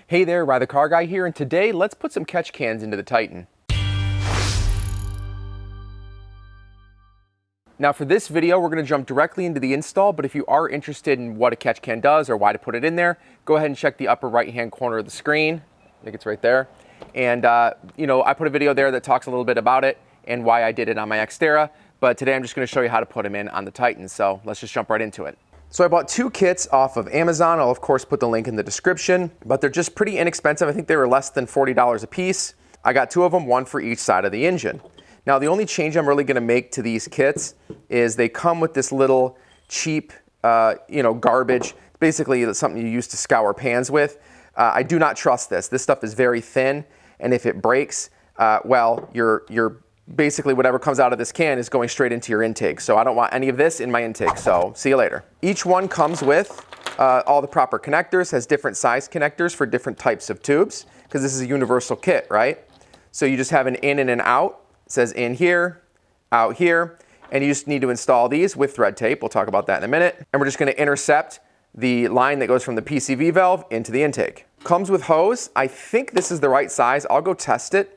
Hey there, Rye the Car Guy here, and today let's put some catch cans into the Titan. Now for this video, we're going to jump directly into the install, but if you are interested in what a catch can does or why to put it in there, go ahead and check the upper right-hand corner of the screen. I think it's right there. And, I put a video there that talks a little bit about it and why I did it on my Xterra, but today I'm just going to show you how to put them in on the Titan, so let's just jump right into it. So I bought two kits off of Amazon. I'll of course put the link in the description, but they're just pretty inexpensive. I think they were less than $40 a piece. I got two of them, one for each side of the engine. Now the only change I'm really gonna make to these kits is they come with this little cheap, garbage. Basically something you use to scour pans with. I do not trust this. This stuff is very thin, and if it breaks, you're basically whatever comes out of this can is going straight into your intake. So I don't want any of this in my intake, so see you later. Each one comes with all the proper connectors, has different size connectors for different types of tubes, because this is a universal kit, right? So you just have an in and an out. It says in here, out here, and you just need to install these with thread tape. We'll talk about that in a minute. And we're just gonna intercept the line that goes from the PCV valve into the intake. Comes with hose. I think this is the right size. I'll go test it.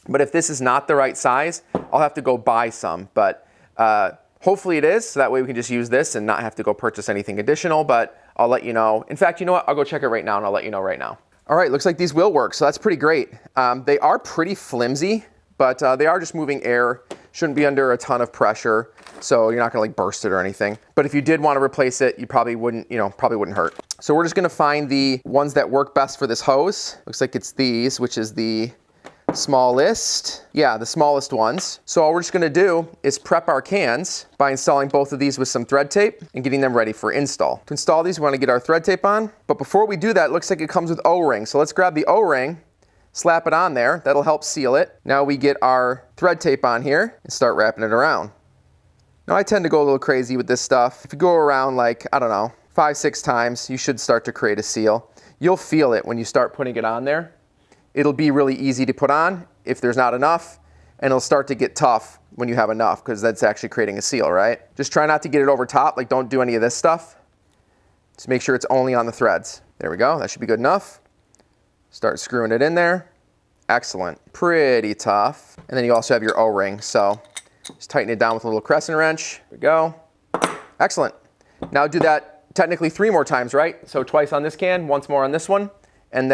But if this is not the right size, I'll have to go buy some. But hopefully it is, so that way we can just use this and not have to go purchase anything additional, but I'll let you know. In fact, you know what? I'll go check it right now and I'll let you know right now. All right, looks like these will work, so that's pretty great. They are pretty flimsy, but they are just moving air. Shouldn't be under a ton of pressure, so you're not gonna like burst it or anything. But if you did want to replace it, you probably wouldn't hurt. So we're just gonna find the ones that work best for this hose. Looks like it's these, which is the smallest. Yeah, the smallest ones. So all we're just gonna do is prep our cans by installing both of these with some thread tape and getting them ready for install. To install these, we wanna get our thread tape on. But before we do that, it looks like it comes with O-ring. So let's grab the O-ring, slap it on there. That'll help seal it. Now we get our thread tape on here and start wrapping it around. Now I tend to go a little crazy with this stuff. If you go around like, I don't know, 5-6 times, you should start to create a seal. You'll feel it when you start putting it on there. It'll be really easy to put on if there's not enough, and it'll start to get tough when you have enough, because that's actually creating a seal, right? Just try not to get it over top, like don't do any of this stuff. Just make sure it's only on the threads. There we go, that should be good enough. Start screwing it in there. Excellent, pretty tough. And then you also have your O-ring, so just tighten it down with a little crescent wrench. There we go. Excellent. Now do that technically 3 more times, right? So twice on this can, once more on this one, and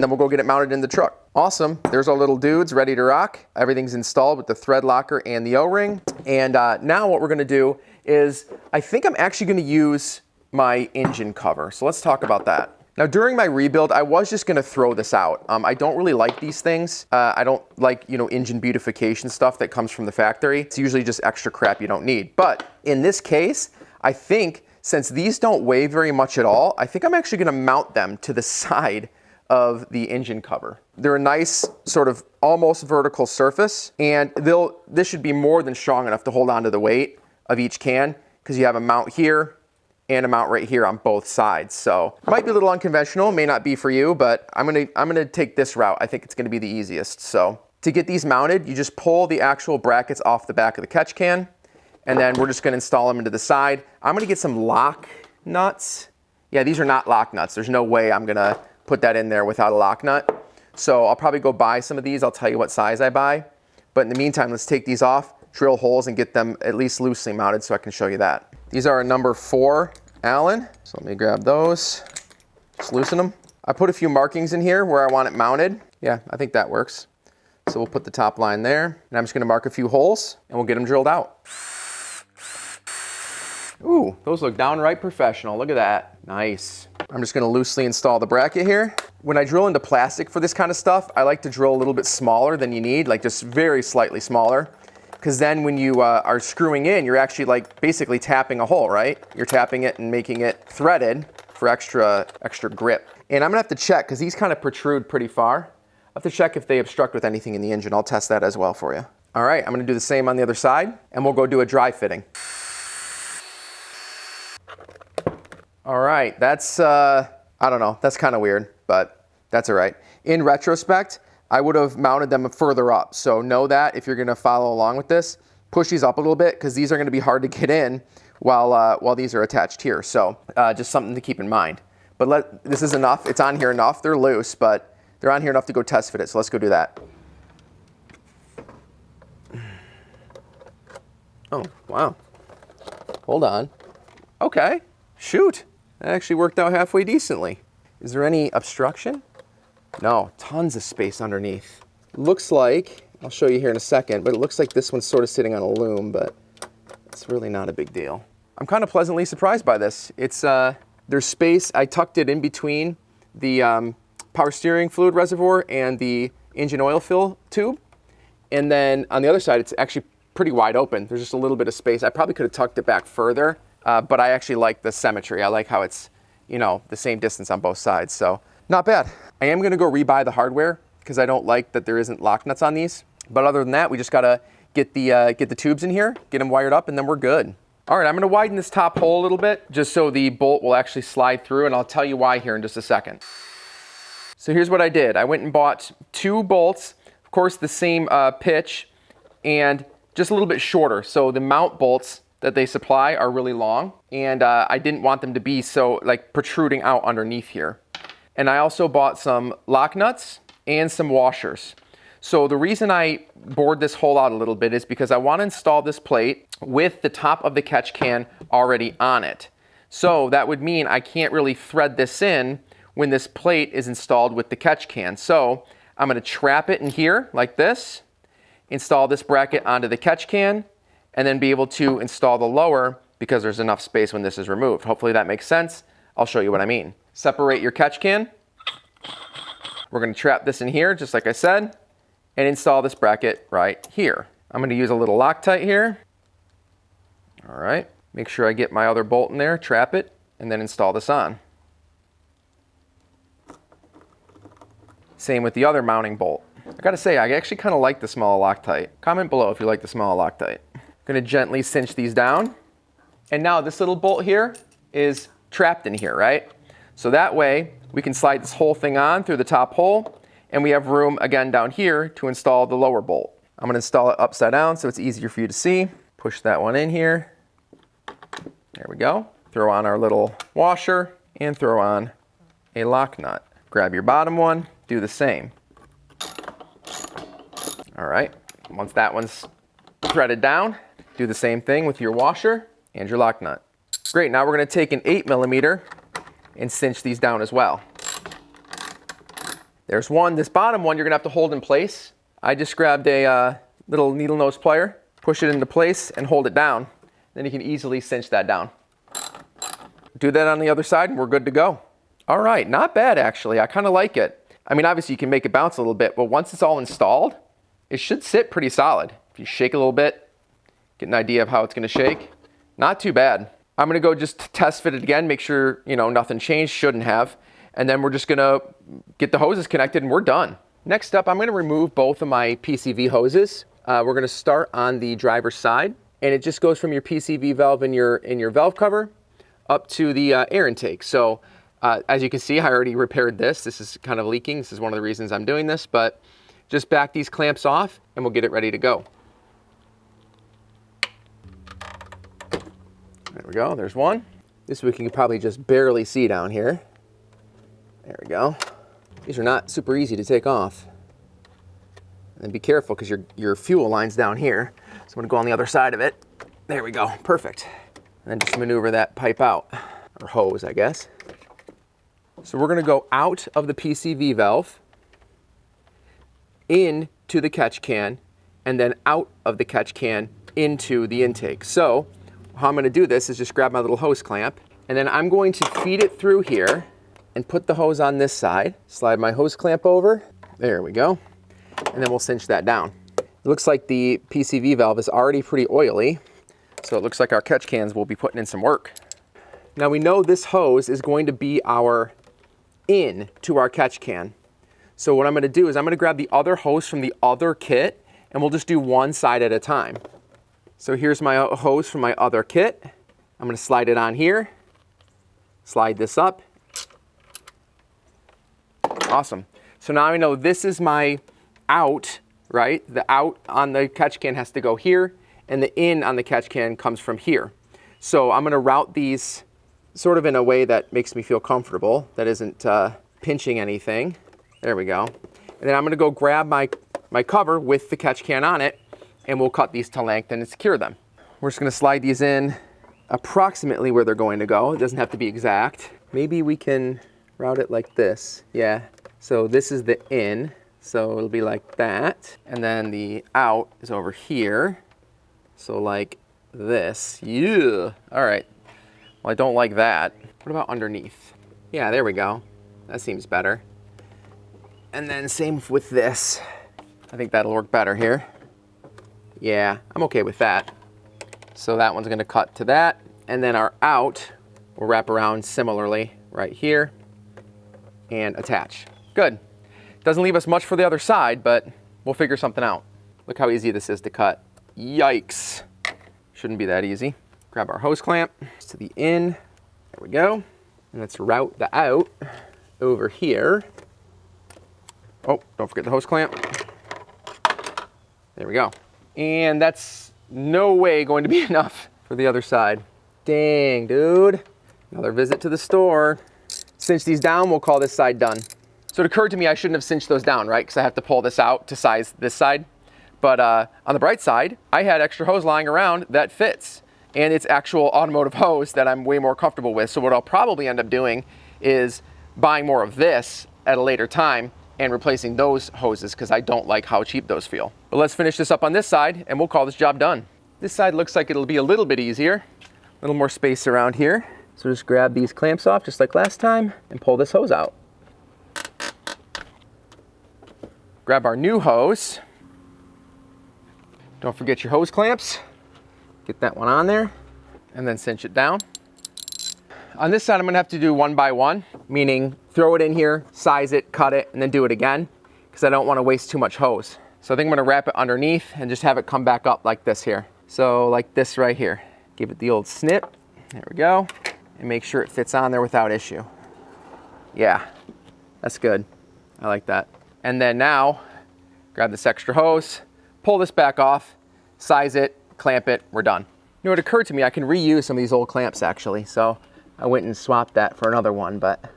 then we'll go get it mounted in the truck. Awesome, there's our little dudes ready to rock. Everything's installed with the thread locker and the O-ring. And now what we're gonna do is, I think I'm actually gonna use my engine cover. So let's talk about that. Now during my rebuild, I was just gonna throw this out. I don't really like these things. I don't like, engine beautification stuff that comes from the factory. It's usually just extra crap you don't need. But in this case, I think since these don't weigh very much at all, I think I'm actually gonna mount them to the side of the engine cover. They're a nice sort of almost vertical surface, and this should be more than strong enough to hold on to the weight of each can, because you have a mount here and a mount right here on both sides. So it might be a little unconventional, may not be for you, but I'm gonna take this route. I think it's gonna be the easiest. So to get these mounted, you just pull the actual brackets off the back of the catch can, and then we're just gonna install them into the side. I'm gonna get some lock nuts. Yeah, these are not lock nuts. There's no way I'm gonna put that in there without a lock nut. So I'll probably go buy some of these. I'll tell you what size I buy. But in the meantime, let's take these off, drill holes, and get them at least loosely mounted so I can show you that. These are a number 4 Allen. So let me grab those, just loosen them. I put a few markings in here where I want it mounted. Yeah, I think that works. So we'll put the top line there, and I'm just gonna mark a few holes, and we'll get them drilled out. Ooh, those look downright professional. Look at that. Nice. I'm just gonna loosely install the bracket here. When I drill into plastic for this kind of stuff, I like to drill a little bit smaller than you need, like just very slightly smaller. Because then when you are screwing in, you're actually like basically tapping a hole, right? You're tapping it and making it threaded for extra grip. And I'm gonna have to check, because these kind of protrude pretty far. I have to check if they obstruct with anything in the engine. I'll test that as well for you. All right, I'm gonna do the same on the other side, and we'll go do a dry fitting. All right, that's, I don't know, that's kind of weird, but that's all right. In retrospect, I would have mounted them further up. So know that if you're gonna follow along with this, push these up a little bit, because these are gonna be hard to get in while these are attached here. So just something to keep in mind. But this is enough. It's on here enough. They're loose, but they're on here enough to go test fit it. So let's go do that. Oh, wow. Hold on. Okay, shoot. That actually worked out halfway decently. Is there any obstruction? No, tons of space underneath. Looks like, I'll show you here in a second, but it looks like this one's sort of sitting on a loom, but it's really not a big deal. I'm kind of pleasantly surprised by this. It's, there's space. I tucked it in between the power steering fluid reservoir and the engine oil fill tube. And then on the other side, it's actually pretty wide open. There's just a little bit of space. I probably could have tucked it back further, but I actually like the symmetry. I like how it's, you know, the same distance on both sides, so not bad. I am gonna go rebuy the hardware because I don't like that there isn't lock nuts on these. But other than that, we just gotta get the tubes in here, get them wired up, and then we're good. All right, I'm gonna widen this top hole a little bit just so the bolt will actually slide through, and I'll tell you why here in just a second. So here's what I did. I went and bought 2 bolts, of course the same pitch, and just a little bit shorter. So the mount bolts that they supply are really long, and I didn't want them to be so like protruding out underneath here. And I also bought some lock nuts and some washers. So the reason I bored this hole out a little bit is because I want to install this plate with the top of the catch can already on it. So that would mean I can't really thread this in when this plate is installed with the catch can. So I'm going to trap it in here like this, install this bracket onto the catch can, and then be able to install the lower because there's enough space when this is removed. Hopefully that makes sense. I'll show you what I mean. Separate your catch can. We're going to trap this in here, just like I said, and install this bracket right here. I'm going to use a little Loctite here. All right, make sure I get my other bolt in there, trap it, and then install this on. Same with the other mounting bolt. I gotta say, I actually kind of like the small Loctite. Comment below if you like the small Loctite. Gonna gently cinch these down. And now this little bolt here is trapped in here, right? So that way we can slide this whole thing on through the top hole, and we have room again down here to install the lower bolt. I'm gonna install it upside down so it's easier for you to see. Push that one in here. There we go. Throw on our little washer and throw on a lock nut. Grab your bottom one, do the same. All right, once that one's threaded down, do the same thing with your washer and your lock nut. Great, now we're gonna take an 8mm and cinch these down as well. There's one. This bottom one you're gonna have to hold in place. I just grabbed a little needle nose plier, push it into place and hold it down. Then you can easily cinch that down. Do that on the other side and we're good to go. All right, not bad actually. I kind of like it. I mean, obviously you can make it bounce a little bit, but once it's all installed, it should sit pretty solid. If you shake a little bit, get an idea of how it's gonna shake. Not too bad. I'm gonna go just test fit it again, make sure, you know, nothing changed, shouldn't have. And then we're just gonna get the hoses connected and we're done. Next up, I'm gonna remove both of my PCV hoses. We're gonna start on the driver's side, and it just goes from your PCV valve in your valve cover up to the air intake. So as you can see, I already repaired this. This is kind of leaking. This is one of the reasons I'm doing this, but just back these clamps off and we'll get it ready to go. There we go, there's one. This we can probably just barely see down here. There we go. These are not super easy to take off. And be careful because your fuel line's down here. So I'm gonna go on the other side of it. There we go, perfect. And then just maneuver that pipe out, or hose, I guess. So we're gonna go out of the PCV valve, into the catch can, and then out of the catch can into the intake. So how I'm gonna do this is just grab my little hose clamp, and then I'm going to feed it through here and put the hose on this side, slide my hose clamp over, there we go, and then we'll cinch that down. It looks like the PCV valve is already pretty oily, so it looks like our catch cans will be putting in some work. Now we know this hose is going to be our in to our catch can. So what I'm gonna do is I'm gonna grab the other hose from the other kit and we'll just do one side at a time. So here's my hose from my other kit. I'm gonna slide it on here, slide this up. Awesome. So now I know this is my out, right? The out on the catch can has to go here and the in on the catch can comes from here. So I'm gonna route these sort of in a way that makes me feel comfortable, that isn't pinching anything. There we go. And then I'm gonna go grab my cover with the catch can on it, and we'll cut these to length and secure them. We're just gonna slide these in approximately where they're going to go. It doesn't have to be exact. Maybe we can route it like this. Yeah, so this is the in, so it'll be like that. And then the out is over here. So like this. Yeah, all right. Well, I don't like that. What about underneath? Yeah, there we go. That seems better. And then same with this. I think that'll work better here. Yeah, I'm okay with that. So that one's gonna cut to that. And then our out will wrap around similarly right here and attach. Good. Doesn't leave us much for the other side, but we'll figure something out. Look how easy this is to cut. Yikes. Shouldn't be that easy. Grab our hose clamp to the in. There we go. And let's route the out over here. Oh, don't forget the hose clamp. There we go. And that's no way going to be enough for the other side. Dang, dude. Another visit to the store. Cinch these down, we'll call this side done. So it occurred to me I shouldn't have cinched those down, right? Because I have to pull this out to size this side. But on the bright side, I had extra hose lying around that fits. And it's actual automotive hose that I'm way more comfortable with. So what I'll probably end up doing is buying more of this at a later time and replacing those hoses because I don't like how cheap those feel. But let's finish this up on this side and we'll call this job done. This side looks like it'll be a little bit easier. A little more space around here. So just grab these clamps off just like last time and pull this hose out. Grab our new hose. Don't forget your hose clamps. Get that one on there and then cinch it down. On this side, I'm gonna have to do one by one, meaning throw it in here, size it, cut it, and then do it again, because I don't wanna waste too much hose. So I think I'm gonna wrap it underneath and just have it come back up like this here. So like this right here. Give it the old snip, there we go, and make sure it fits on there without issue. Yeah, that's good, I like that. And then now, grab this extra hose, pull this back off, size it, clamp it, we're done. You know, it occurred to me I can reuse some of these old clamps actually, so I went and swapped that for another one, but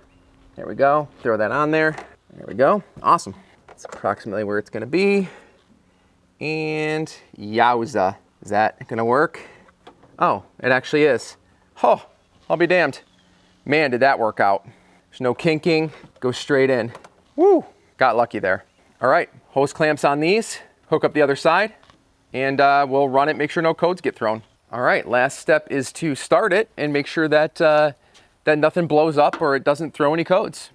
there we go. Throw that on there. There we go. Awesome. That's approximately where it's gonna be. And yowza. Is that gonna work? Oh, it actually is. Oh, I'll be damned. Man, did that work out. There's no kinking, go straight in. Woo, got lucky there. All right, hose clamps on these, hook up the other side, and we'll run it, make sure no codes get thrown. All right, last step is to start it and make sure that, that nothing blows up or it doesn't throw any codes.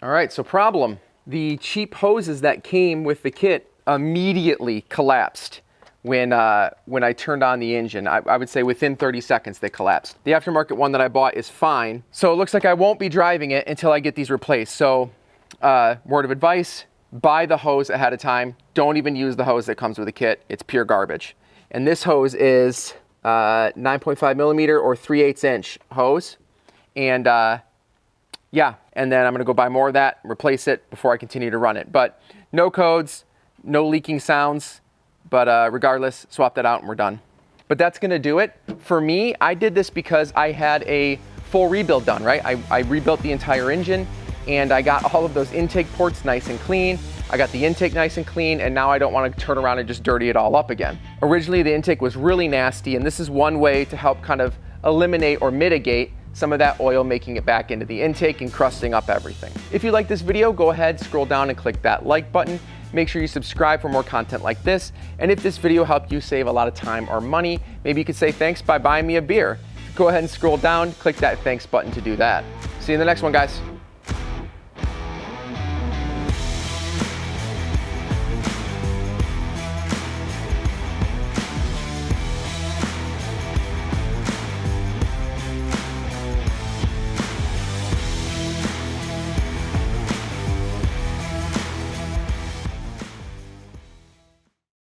All right, so problem. The cheap hoses that came with the kit immediately collapsed when I turned on the engine. I would say within 30 seconds they collapsed. The aftermarket one that I bought is fine. So it looks like I won't be driving it until I get these replaced. So word of advice, buy the hose ahead of time. Don't even use the hose that comes with the kit. It's pure garbage. And this hose is 9.5 millimeter or 3/8 inch hose. And yeah, and then I'm gonna go buy more of that, replace it before I continue to run it. But no codes, no leaking sounds. But regardless, swap that out and we're done. But that's gonna do it. For me, I did this because I had a full rebuild done, right? I rebuilt the entire engine and I got all of those intake ports nice and clean. I got the intake nice and clean, and now I don't want to turn around and just dirty it all up again. Originally, the intake was really nasty, and this is one way to help kind of eliminate or mitigate some of that oil making it back into the intake and crusting up everything. If you like this video, go ahead, scroll down and click that like button. Make sure you subscribe for more content like this. And if this video helped you save a lot of time or money, maybe you could say thanks by buying me a beer. Go ahead and scroll down, click that thanks button to do that. See you in the next one, guys.